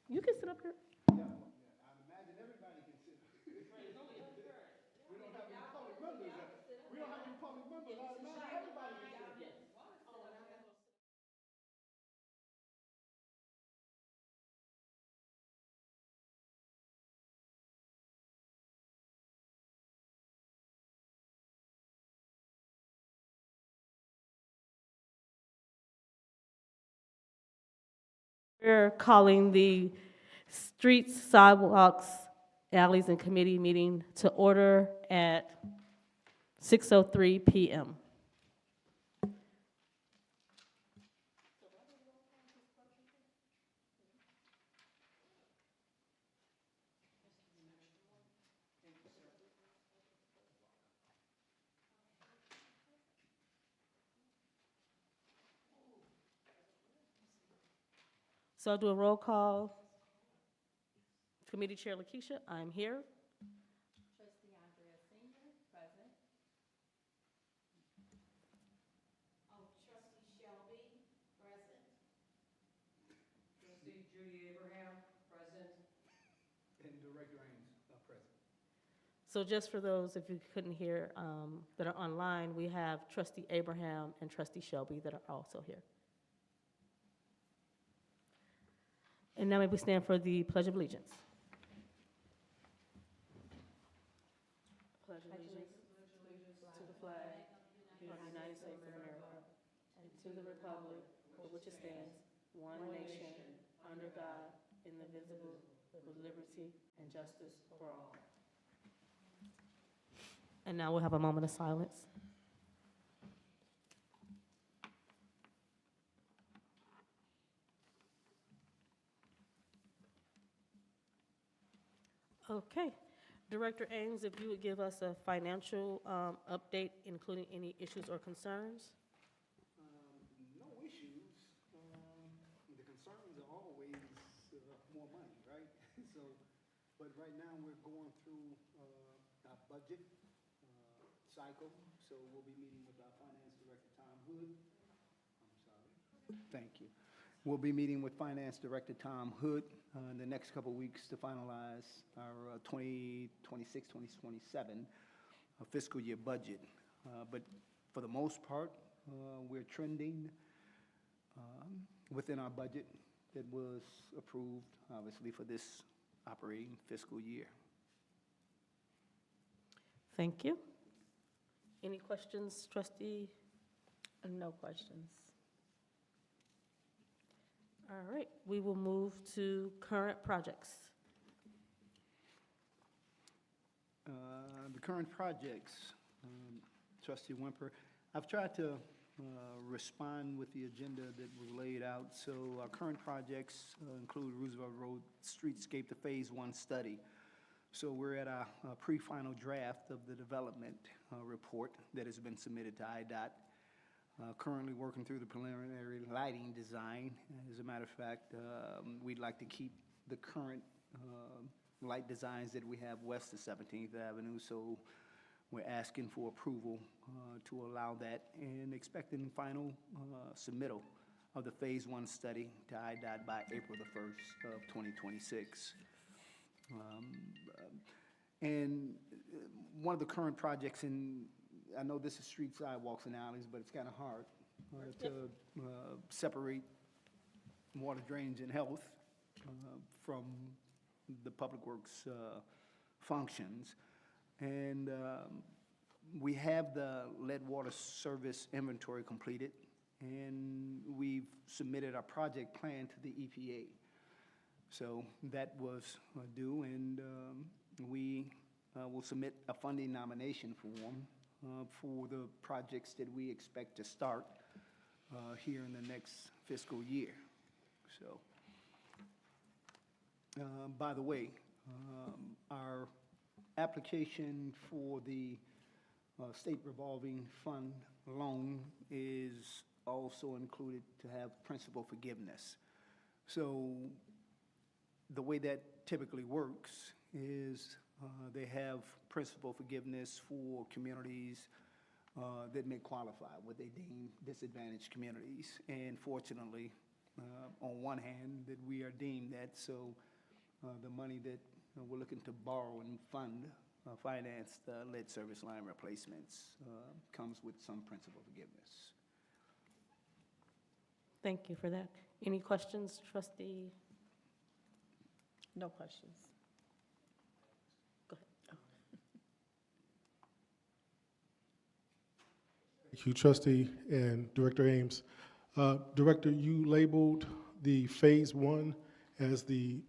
You can sit up here. Yeah, I imagine everybody can sit. We don't have any public members. We don't have any public members. I imagine everybody can sit. We're calling the Streets, Sidewalks, Alleys, and Committee meeting to order at 6:03 PM. So I'll do a roll call. Committee Chair Lakeisha, I'm here. And Director Ames, present. So just for those, if you couldn't hear, that are online, we have Trustee Abraham and Trustee Shelby that are also here. And now may we stand for the Pledge of Allegiance. Pledge allegiance to the flag of the United States of America and to the republic for which it stands, one nation, under God, indivisible, with liberty and justice for all. And now we'll have a moment of silence. Okay. Director Ames, if you would give us a financial update, including any issues or concerns? No issues. The concerns are always more money, right? So, but right now we're going through our budget cycle. So we'll be meeting with our finance director, Tom Hood. I'm sorry. Thank you. We'll be meeting with Finance Director Tom Hood in the next couple of weeks to finalize our 2026, 2027 fiscal year budget. But for the most part, we're trending within our budget that was approved, obviously, for this operating fiscal year. Thank you. Any questions, trustee? No questions. All right, we will move to current projects. The current projects, Trustee Wimper, I've tried to respond with the agenda that was laid out. So our current projects include Roosevelt Road Streetscape, the Phase 1 study. So we're at a pre-final draft of the development report that has been submitted to IDOT. Currently working through the preliminary lighting design. As a matter of fact, we'd like to keep the current light designs that we have west of 17th Avenue. So we're asking for approval to allow that and expecting final submittal of the Phase 1 study to IDOT by April the 1st of 2026. And one of the current projects I know this is street sidewalks and alleys, but it's kind of hard to separate water drains and health from the public works functions. And we have the lead water service inventory completed, and we've submitted our project plan to the EPA. So that was due, and we will submit a funding nomination form for the projects that we expect to start here in the next fiscal year. So, by the way, our application for the state revolving fund loan is also included to have principal forgiveness. So the way that typically works is they have principal forgiveness for communities that may qualify, what they deem disadvantaged communities. And fortunately, on one hand, that we are deemed that, so the money that we're looking to borrow and fund, finance the lead service line replacements comes with some principal forgiveness. Thank you for that. Any questions, trustee? No questions. Go ahead. Thank you, Trustee and Director Ames. Director, you labeled the Phase 1 as the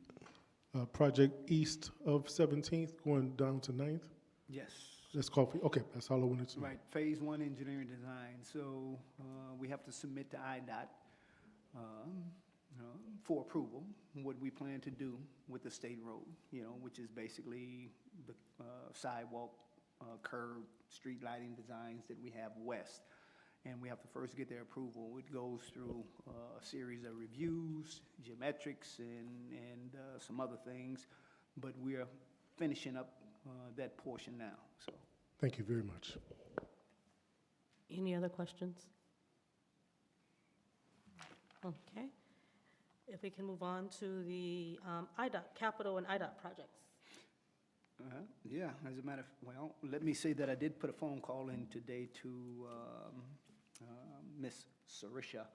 project east of 17th going down to 9th? Yes. That's coffee. Okay, that's all I wanted to know. Right, Phase 1 engineering design. So we have to submit to IDOT for approval what we plan to do with the state road, which is basically the sidewalk, curb, street lighting designs that we have west. And we have to first get their approval. It goes through a series of reviews, geometrics, and some other things. But we are finishing up that portion now, so. Thank you very much. Any other questions? Okay. If we can move on to the IDOT, capital and IDOT projects. Yeah, as a matter of, well, let me say that I did put a phone call in today to Miss Sarisha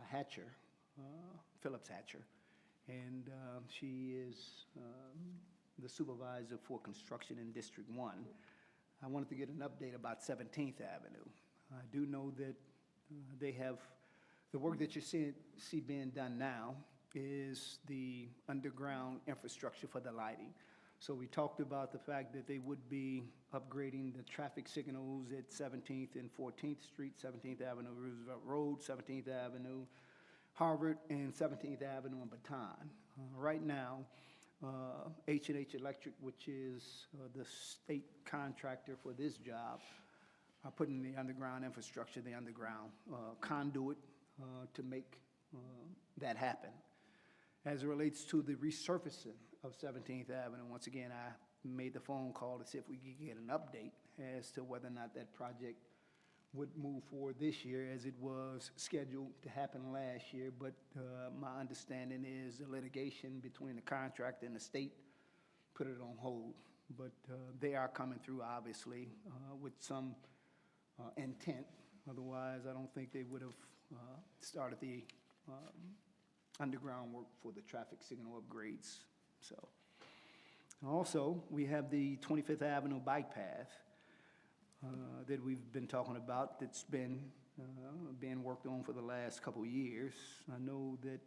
Hatcher, Phillips Hatcher, and she is the supervisor for construction in District 1. I wanted to get an update about 17th Avenue. I do know that they have, the work that you see being done now is the underground infrastructure for the lighting. So we talked about the fact that they would be upgrading the traffic signals at 17th and 14th Street, 17th Avenue, Roosevelt Road, 17th Avenue, Harvard, and 17th Avenue and Baton. Right now, H&H Electric, which is the state contractor for this job, are putting the underground infrastructure, the underground conduit to make that happen. As it relates to the resurfacing of 17th Avenue, once again, I made the phone call to see if we could get an update as to whether or not that project would move forward this year as it was scheduled to happen last year. But my understanding is the litigation between the contractor and the state put it on hold. But they are coming through, obviously, with some intent. Otherwise, I don't think they would have started the underground work for the traffic signal upgrades. So, also, we have the 25th Avenue bike path that we've been talking about that's been being worked on for the last couple of years. I know that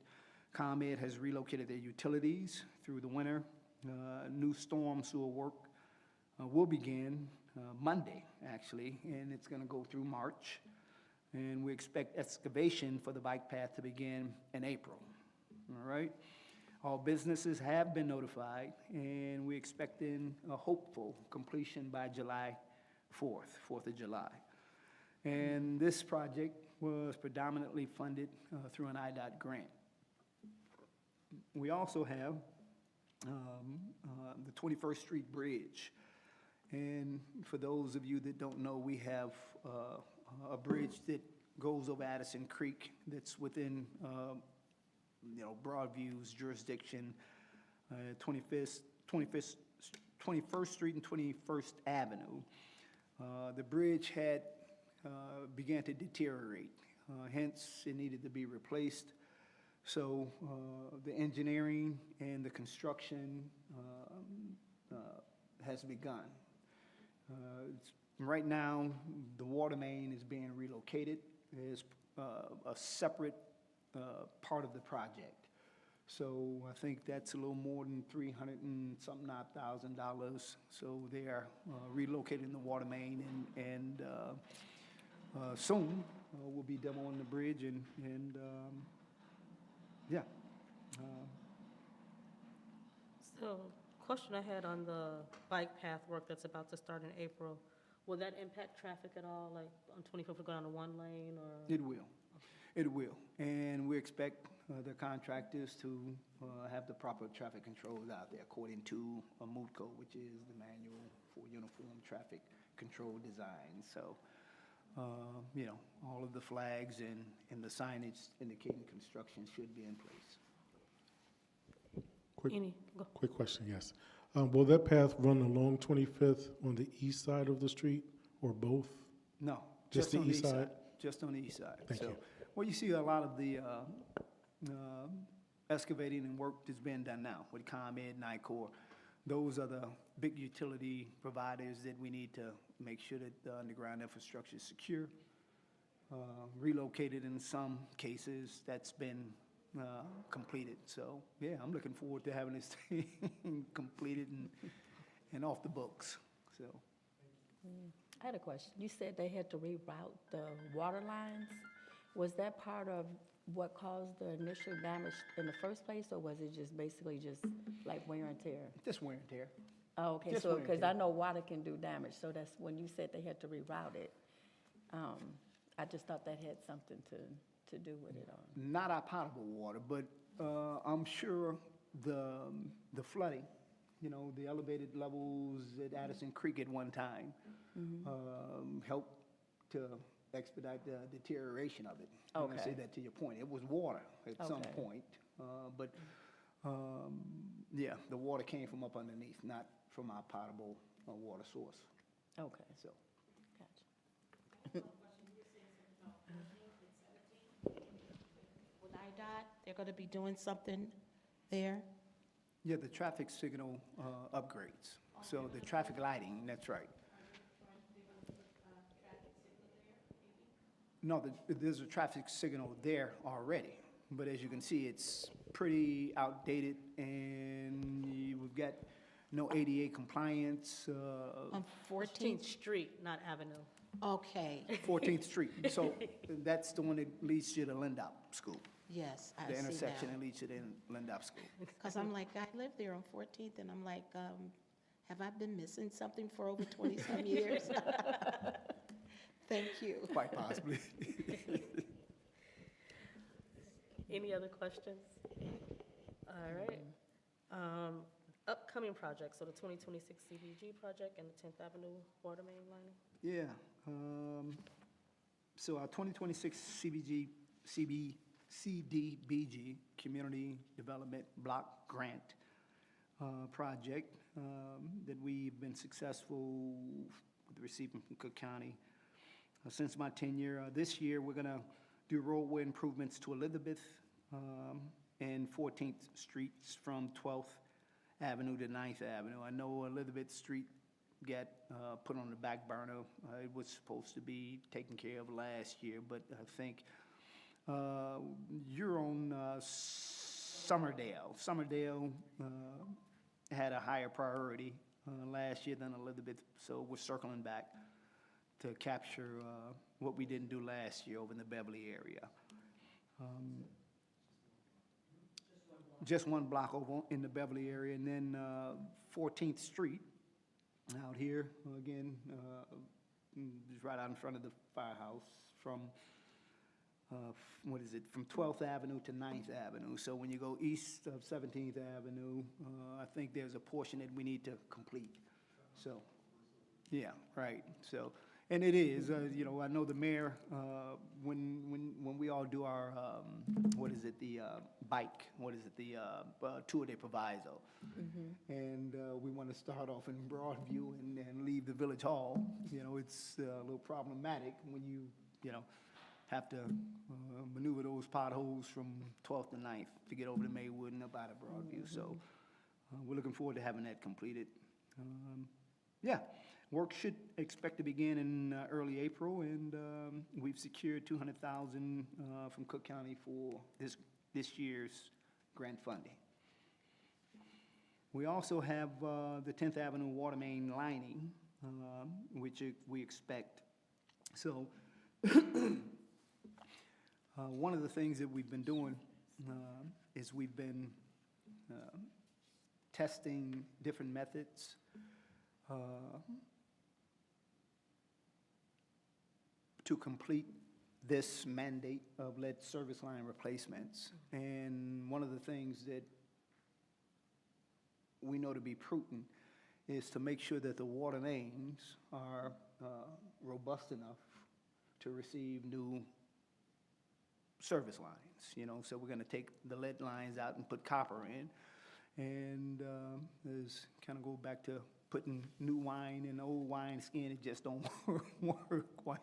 ComEd has relocated their utilities through the winter. New storm sewer work will begin Monday, actually, and it's going to go through March. And we expect excavation for the bike path to begin in April. All right? All businesses have been notified, and we're expecting a hopeful completion by July 4th of July. And this project was predominantly funded through an IDOT grant. We also have the 21st Street Bridge. And for those of you that don't know, we have a bridge that goes over Addison Creek that's within Broadview's jurisdiction, 21st Street and 21st Avenue. The bridge had began to deteriorate, hence it needed to be replaced. So the engineering and the construction has begun. Right now, the water main is being relocated as a separate part of the project. So I think that's a little more than $300,000 and something odd thousand. So they are relocating the water main, and soon we'll be demoing the bridge, and yeah. So, question I had on the bike path work that's about to start in April, will that impact traffic at all, like on 25th, go down to one lane, or? It will. It will. And we expect the contractors to have the proper traffic controls out there according to a MUTCO, which is the Manual for Uniform Traffic Control Design. So you know, all of the flags and the signage indicating construction should be in place. Quick, Any, go. quick question, yes. Will that path run along 25th on the east side of the street or both? No, Just the on east side? Just on the east side. Thank So, you. well, you see a lot of the excavating and work that's being done now with ComEd, NICOR. Those are the big utility providers that we need to make sure that the underground infrastructure is secure. Relocated in some cases, that's been completed. So, yeah, I'm looking forward to having this thing completed and off the books, so. I had a question. You said they had to reroute the water lines. Was that part of what caused the initial damage in the first place, or was it just basically just like wear and tear? Just wear and tear. Oh, okay, Just so, wear and because tear. I know water can do damage, so that's when you said they had to reroute it. I just thought that had something to do with it. Not our potable water, but I'm sure the flooding, you know, the elevated levels at Addison Creek at one time helped to expedite the deterioration of it. I'm gonna say Okay. that to your point. It was water at some Okay. point, but yeah, the water came from up underneath, not from our potable water source, Okay, so. gotcha. When IDOT, they're going to be doing something there? Yeah, the traffic signal upgrades, so the traffic lighting, that's right. No, there's a traffic signal there already, but as you can see, it's pretty outdated, and we've got no ADA compliance, On 14th 14th? Street, not Avenue. Okay, 14th Street. So that's the one that leads you to Lindop School, yes, I the see intersection that. that leads you to Lindop School. Because I'm like, I live there on 14th, and I'm like, have I been missing something for over 20-some years? Thank you. Quite possibly. Any other questions? All right. Upcoming projects, so the 2026 CBG project and the 10th Avenue water main lining. Yeah, so our 2026 CDBG, Community Development Block Grant project that we've been successful with receiving from Cook County since my tenure. This year, we're gonna do roadway improvements to Elizabeth and 14th Streets from 12th Avenue to 9th Avenue. I know Elizabeth Street got put on the back burner. It was supposed to be taken care of last year, but I think you're on Summerdale. Summerdale had a higher priority last year than Elizabeth, so we're circling back to capture what we didn't do last year over in the Beverly area. Just one block over in the Beverly area, and then 14th Street out here, again, just right out in front of the firehouse from, from 12th Avenue to 9th Avenue. So when you go east of 17th Avenue, I think there's a portion that we need to complete. So, yeah, right, so, and it is, you know, I know the mayor, when we all do our, the tour de proviso. And we want to start off in Broadview and leave the village hall. You know, it's a little problematic when you know, have to maneuver those potholes from 12th to 9th to get over to Maywood and up out of Broadview. So we're looking forward to having that completed. Yeah, work should expect to begin in early April, and we've secured $200,000 from Cook County for this year's grant funding. We also have the 10th Avenue water main lining, which we expect. So one of the things that we've been doing is we've been testing different methods to complete this mandate of lead service line replacements. And one of the things that we know to be prudent is to make sure that the water mains are robust enough to receive new service lines, you know, so we're gonna take the lead lines out and put copper in. And is kind of go back to putting new wine in old wine skin, it just don't work quite.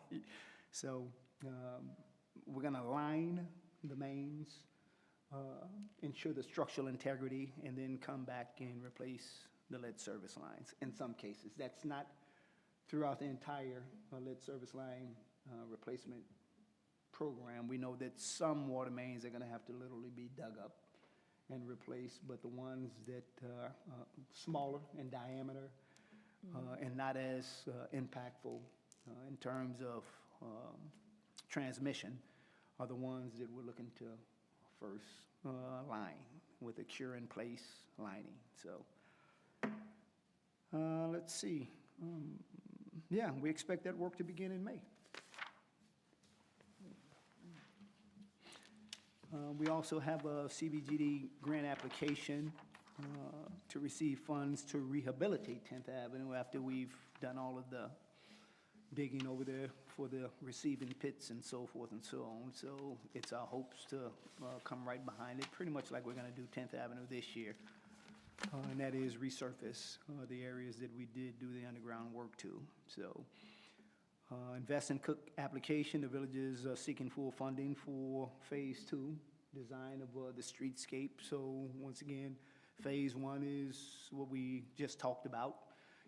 So we're gonna line the mains, ensure the structural integrity, and then come back and replace the lead service lines in some cases. That's not throughout the entire lead service line replacement program. We know that some water mains are gonna have to literally be dug up and replaced, but the ones that are smaller in diameter and not as impactful in terms of transmission are the ones that we're looking to first line with a cure-in-place lining. So let's see. Yeah, we expect that work to begin in May. We also have a CBGD grant application to receive funds to rehabilitate 10th Avenue after we've done all of the digging over there for the receiving pits and so forth and so on. So it's our hopes to come right behind it, pretty much like we're going to do 10th Avenue this year. And that is resurface the areas that we did do the underground work to. So invest in Cook application, the village is seeking full funding for Phase 2, design of the streetscape. So once again, Phase 1 is what we just talked about,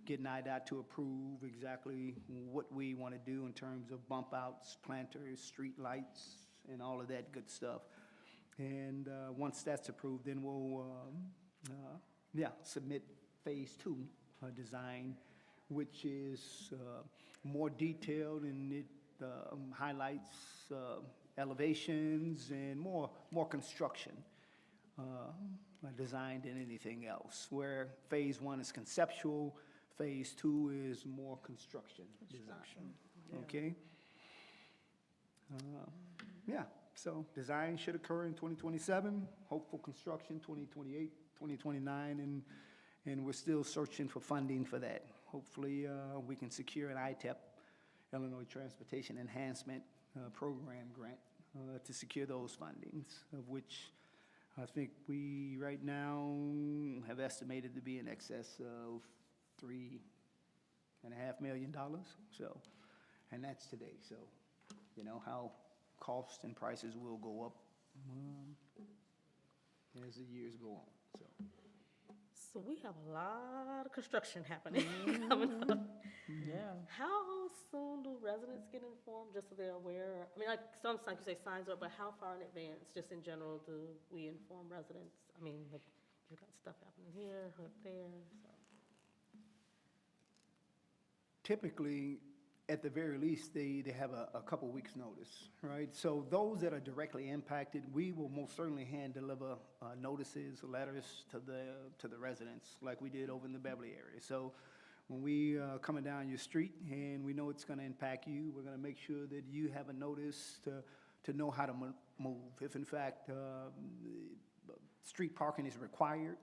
getting IDOT to approve exactly what we want to do in terms of bump outs, planters, street lights, and all of that good stuff. And once that's approved, then we'll submit Phase 2 design, which is more detailed, and it highlights elevations and more construction design than anything else. Where Phase 1 is conceptual, Phase 2 is more construction design. Yeah. Okay? So design should occur in 2027, hopeful construction 2028, 2029, and we're still searching for funding for that. Hopefully, we can secure an ITEP, Illinois Transportation Enhancement Program grant to secure those fundings, of which I think we right now have estimated to be in excess of $3.5 million. So, and that's today. So, you know how costs and prices will go up as the years go on. So we have a lot of construction happening coming up. Yeah. How soon do residents get informed, just so they're aware? I mean, like, sometimes you say signs up, but how far in advance, just in general, do we inform residents? I mean, like, you got stuff happening here, up there, so. Typically, at the very least, they have a couple weeks' notice, right? So those that are directly impacted, we will most certainly hand deliver notices, letters to the residents, like we did over in the Beverly area. So when we coming down your street and we know it's going to impact you, we're going to make sure that you have a notice to know how to move. If in fact street parking is required,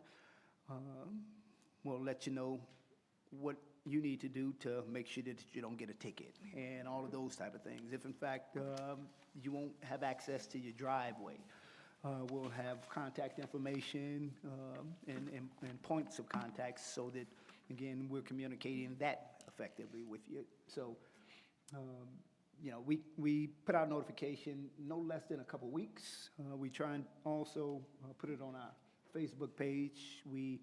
we'll let you know what you need to do to make sure that you don't get a ticket and all of those type of things. If in fact you won't have access to your driveway, we'll have contact information and points of contact so that, again, we're communicating that effectively with you. So, you know, we put out notification no less than a couple weeks. We try and also put it on our Facebook page. We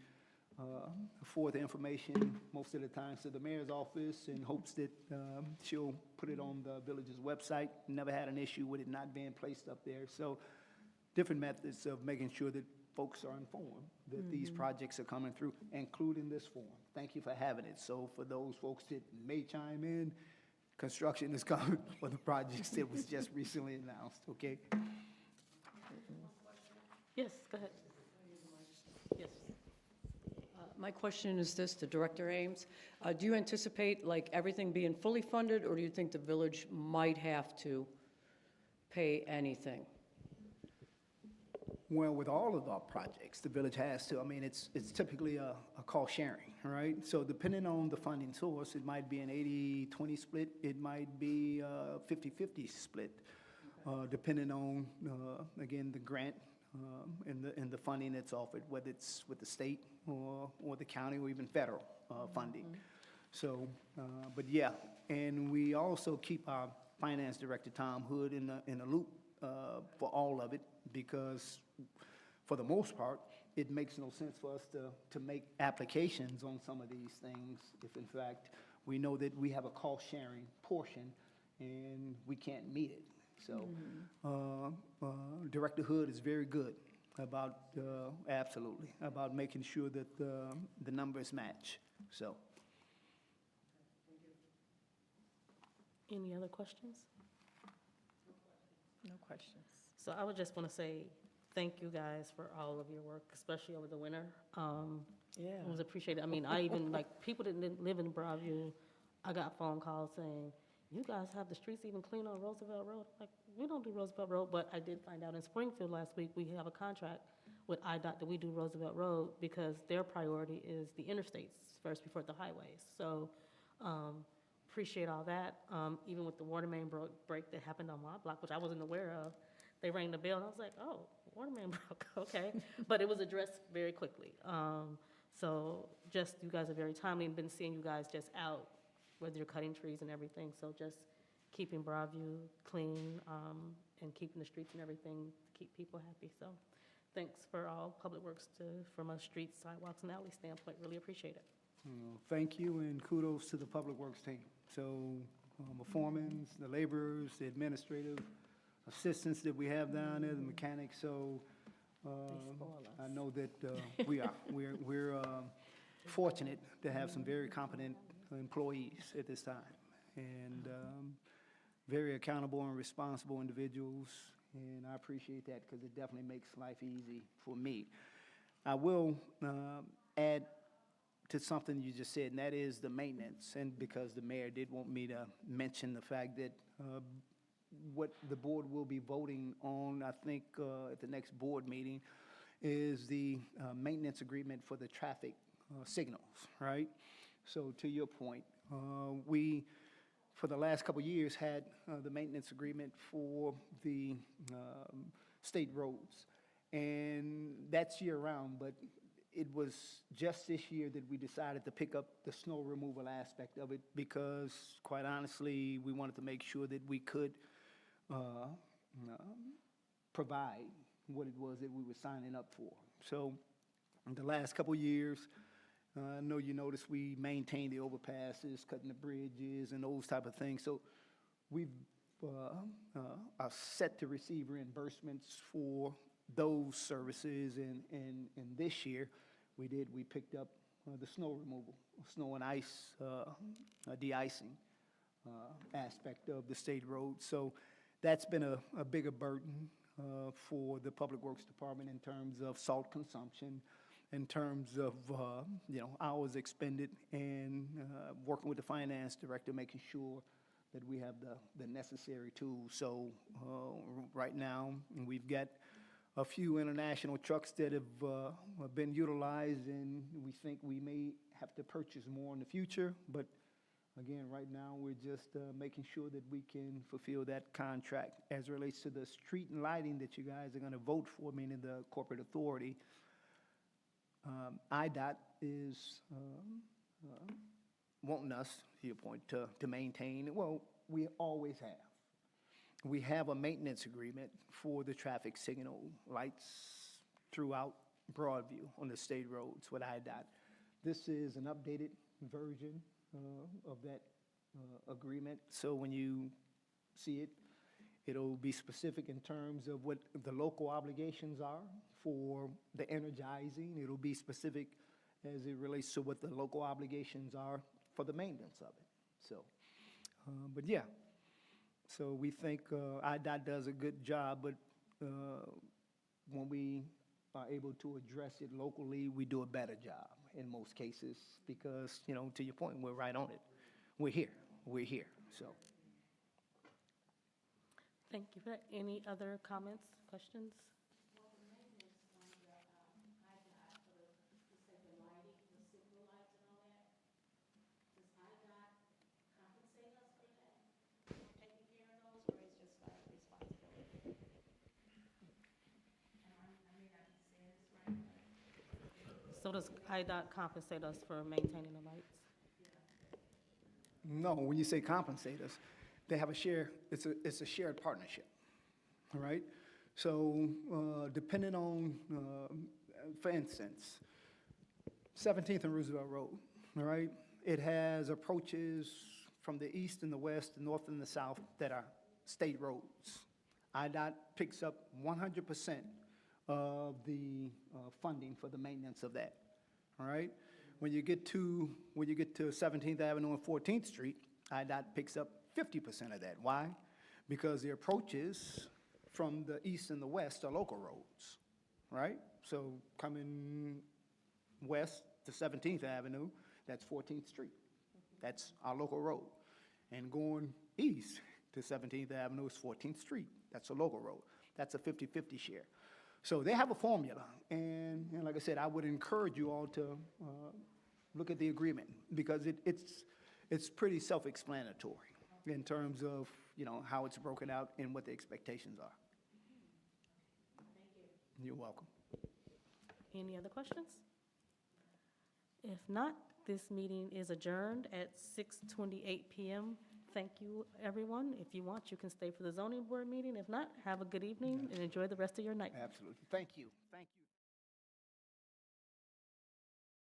forward the information most of the time to the mayor's office in hopes that she'll put it on the village's website. Never had an issue with it not being placed up there. So different methods of making sure that folks are informed that these projects are coming through, including this form. Thank you for having it. So for those folks that may chime in, construction is coming for the projects that was just recently announced, okay? Yes, go ahead. Yes. My question is this, to Director Ames. Do you anticipate, like, everything being fully funded, or do you think the village might have to pay anything? Well, with all of our projects, the village has to, I mean, it's typically a cost sharing, right? So depending on the funding source, it might be an 80-20 split, it might be a 50-50 split, depending on, again, the grant and the funding that's offered, whether it's with the state or the county or even federal funding. So, but yeah, and we also keep our finance director, Tom Hood, in the loop for all of it, because for the most part, it makes no sense for us to make applications on some of these things if in fact we know that we have a cost-sharing portion and we can't meet it. So Director Hood is very good about, absolutely, about making sure that the numbers match, so. Any other questions? No questions. So I would just want to say thank you guys for all of your work, especially over the winter. Yeah. It was appreciated. I mean, I even, like, people that didn't live in Broadview, I got phone calls saying, you guys have the streets even clean on Roosevelt Road? Like, we don't do Roosevelt Road, but I did find out in Springfield last week, we have a contract with IDOT that we do Roosevelt Road because their priority is the interstates first before the highways. So, appreciate all that. Even with the water main break that happened on my block, which I wasn't aware of, they rang the bell and I was like, oh, water main broke, okay. But it was addressed very quickly. So just, you guys are very timely, and been seeing you guys just out, whether you're cutting trees and everything. So just keeping Broadview clean and keeping the streets and everything to keep people happy. So thanks for all Public Works from a street, sidewalks, and alley standpoint. Really appreciate it. Thank you, and kudos to the Public Works team. So the foremen, the laborers, the administrative assistants that we have down there, the mechanics. So I know that we're fortunate to have some very competent employees at this time, and very accountable and responsible individuals, and I appreciate that because it definitely makes life easy for me. I will add to something you just said, and that is the maintenance, and because the mayor did want me to mention the fact that what the board will be voting on, I think, at the next board meeting, is the maintenance agreement for the traffic signals, right? So to your point, we, for the last couple of years, had the maintenance agreement for the state roads, and that's year-round, but it was just this year that we decided to pick up the snow removal aspect of it because, quite honestly, we wanted to make sure that we could provide what it was that we were signing up for. So in the last couple of years, I know you noticed we maintained the overpasses, cutting the bridges, and those type of things. So we've are set to receive reimbursements for those services, and this year we picked up the snow removal, snow and ice de-icing aspect of the state road. So that's been a bigger burden for the Public Works Department in terms of salt consumption, in terms of hours expended, and working with the finance director, making sure that we have the necessary tools. So right now we've got a few international trucks that have been utilized, and we think we may have to purchase more in the future. But again, right now, we're just making sure that we can fulfill that contract. As it relates to the street and lighting that you guys are going to vote for, meaning the corporate authority, IDOT is wanting us, to your point, to maintain, well, we always have. We have a maintenance agreement for the traffic signal lights throughout Broadview on the state roads with IDOT. This is an updated version of that agreement. So when you see it, it'll be specific in terms of what the local obligations are for the energizing. It'll be specific as it relates to what the local obligations are for the maintenance of it. So, but yeah. So we think IDOT does a good job, but when we are able to address it locally, we do a better job in most cases because, to your point, we're right on it. We're here, so. Thank you for that. Any other comments, questions? So does IDOT compensate us for maintaining the lights? No, when you say compensate us, they have a share, it's a shared partnership, all right? So depending on, for instance, 17th and Roosevelt Road, all right? It has approaches from the east and the west, the north and the south that are state roads. IDOT picks up 100% of the funding for the maintenance of that, all right? When you get to 17th Avenue and 14th Street, IDOT picks up 50% of that. Why? Because the approaches from the east and the west are local roads, right? So coming west to 17th Avenue, that's 14th Street. That's our local road. And going east to 17th Avenue is 14th Street. That's a local road. That's a 50-50 share. So they have a formula, and like I said, I would encourage you all to look at the agreement, because it's pretty self-explanatory in terms of, how it's broken out and what the expectations are. Thank you. You're welcome. Any other questions? If not, this meeting is adjourned at 6:28 p.m. Thank you, everyone. If you want, you can stay for the zoning board meeting. If not, have a good evening and enjoy the rest of your night. Absolutely. Thank you. Thank you.